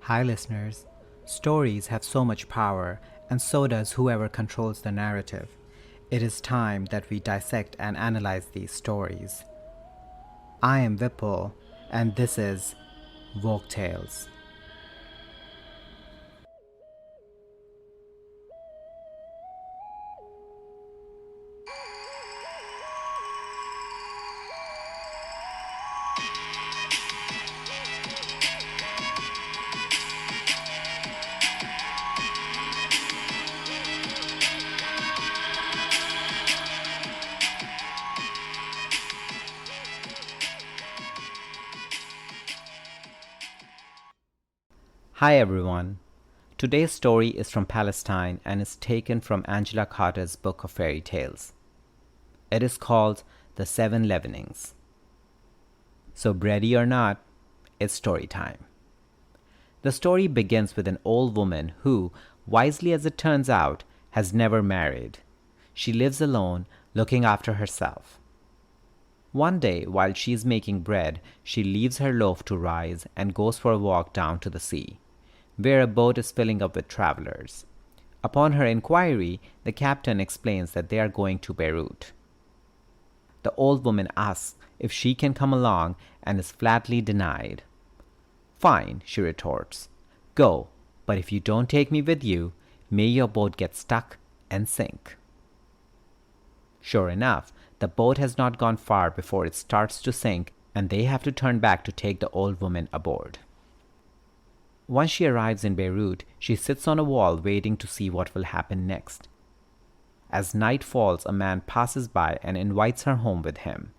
Hi, listeners. Stories have so much power, and so does whoever controls the narrative. It is time that we dissect and analyze these stories. I am Vipul, and this is Folk Tales. Hi, everyone. Today's story is from Palestine and is taken from Angela Carter's book of fairy tales. It is called The Seven Leavenings. So, ready or not, it's story time. The story begins with an old woman who, wisely as it turns out, has never married. She lives alone, looking after herself. One day, while she is making bread, she leaves her loaf to rise and goes for a walk down to the sea, where a boat is filling up with travelers. Upon her inquiry, the captain explains that they are going to Beirut. The old woman asks if she can come along and is flatly denied. Fine, she retorts. Go, but if you don't take me with you, may your boat get stuck and sink. Sure enough, the boat has not gone far before it starts to sink, and they have to turn back to take the old woman aboard. Once she arrives in Beirut, she sits on a wall waiting to see what will happen next. As night falls, a man passes by and invites her home with him.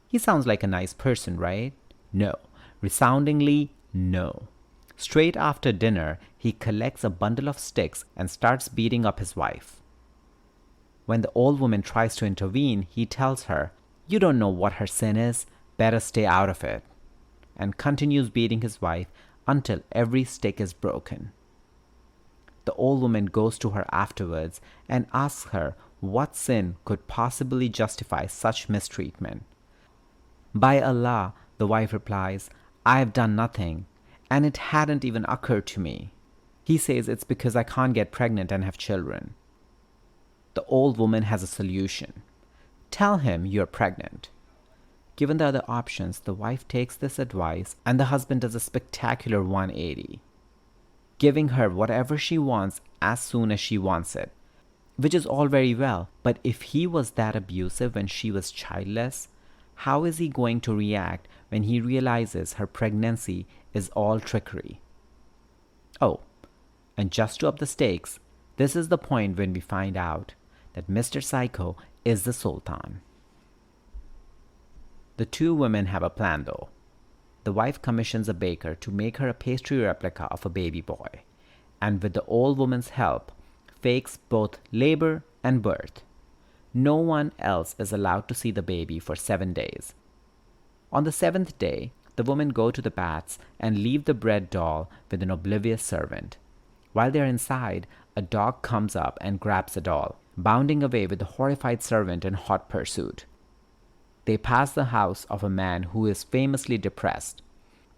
He sounds like a nice person, right? No. Resoundingly, no. Straight after dinner, he collects a bundle of sticks and starts beating up his wife. When the old woman tries to intervene, he tells her, "You don't know what her sin is, better stay out of it," and continues beating his wife until every stick is broken. The old woman goes to her afterwards and asks her what sin could possibly justify such mistreatment. "By Allah," the wife replies, "I have done nothing, and it hadn't even occurred to me." He says it's because I can't get pregnant and have children. The old woman has a solution. Tell him you're pregnant. Given the other options, the wife takes this advice and the husband does a spectacular 180, giving her whatever she wants as soon as she wants it, which is all very well, but if he was that abusive when she was childless, how is he going to react when he realizes her pregnancy is all trickery? Oh, and just to up the stakes, this is the point when we find out that Mr. Psycho is the Sultan. The two women have a plan though. The wife commissions a baker to make her a pastry replica of a baby boy, and with the old woman's help, fakes both labor and birth. No one else is allowed to see the baby for 7 days. On the 7th day, the women go to the baths and leave the bread doll with an oblivious servant. While they are inside, a dog comes up and grabs the doll, bounding away with the horrified servant in hot pursuit. They pass the house of a man who is famously depressed.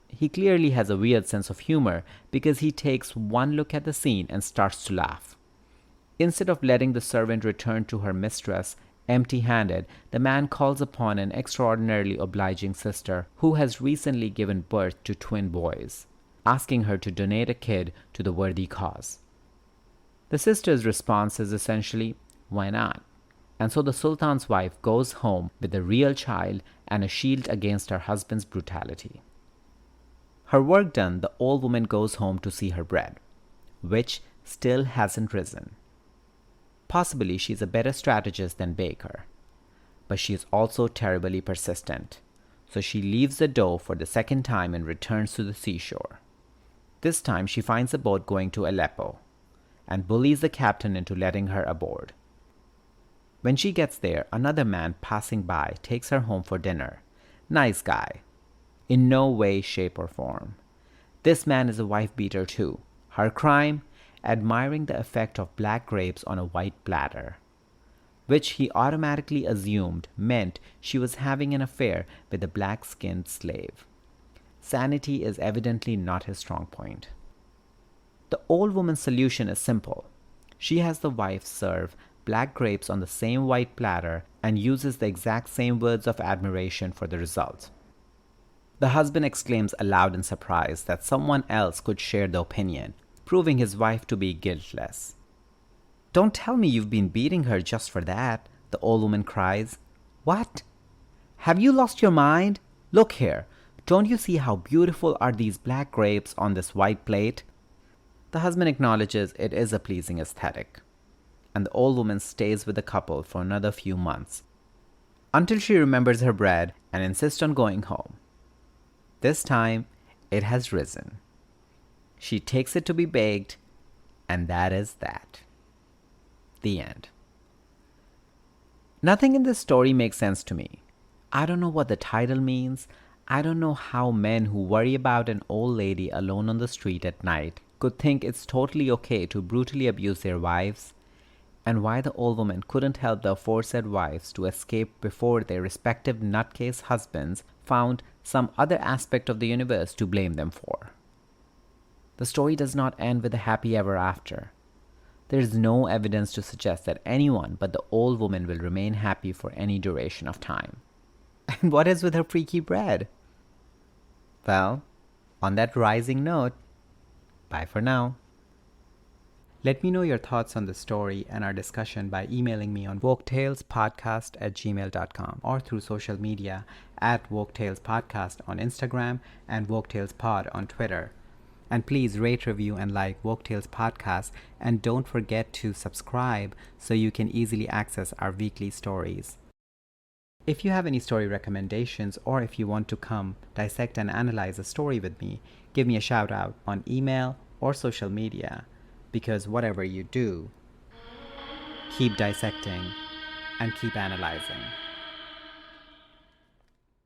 He clearly has a weird sense of humor because he takes one look at the scene and starts to laugh. Instead of letting the servant return to her mistress empty-handed, the man calls upon an extraordinarily obliging sister who has recently given birth to twin boys, asking her to donate a kid to the worthy cause. The sister's response is essentially, "Why not?" And so the Sultan's wife goes home with a real child and a shield against her husband's brutality. Her work done, the old woman goes home to see her bread, which still hasn't risen. Possibly she's a better strategist than baker, but she is also terribly persistent, so she leaves the dough for the second time and returns to the seashore. This time she finds a boat going to Aleppo, and bullies the captain into letting her aboard. When she gets there, another man passing by takes her home for dinner. Nice guy. In no way, shape, or form. This man is a wife-beater too. Her crime? Admiring the effect of black grapes on a white bladder, which he automatically assumed meant she was having an affair with a black-skinned slave. Sanity is evidently not his strong point. The old woman's solution is simple. She has the wife serve black grapes on the same white platter and uses the exact same words of admiration for the result. The husband exclaims aloud in surprise that someone else could share the opinion, proving his wife to be guiltless. "Don't tell me you've been beating her just for that," the old woman cries. "What? Have you lost your mind? Look here. Don't you see how beautiful are these black grapes on this white plate?" The husband acknowledges it is a pleasing aesthetic, and the old woman stays with the couple for another few months, until she remembers her bread and insists on going home. This time, it has risen. She takes it to be baked, and that is that. The end. Nothing in this story makes sense to me. I don't know what the title means. I don't know how men who worry about an old lady alone on the street at night could think it's totally okay to brutally abuse their wives, and why the old woman couldn't help the aforesaid wives to escape before their respective nutcase husbands found some other aspect of the universe to blame them for. The story does not end with a happy ever after. There is no evidence to suggest that anyone but the old woman will remain happy for any duration of time. And what is with her freaky bread? Well, on that rising note, bye for now. Let me know your thoughts on the story and our discussion by emailing me on woketalespodcast@gmail.com or through social media at woketalespodcast on Instagram and woketalespod on Twitter. And please rate, review, and like Woke Tales Podcast, and don't forget to subscribe so you can easily access our weekly stories. If you have any story recommendations, or if you want to come dissect and analyze a story with me, give me a shout out on email or social media, because whatever you do, keep dissecting and keep analyzing.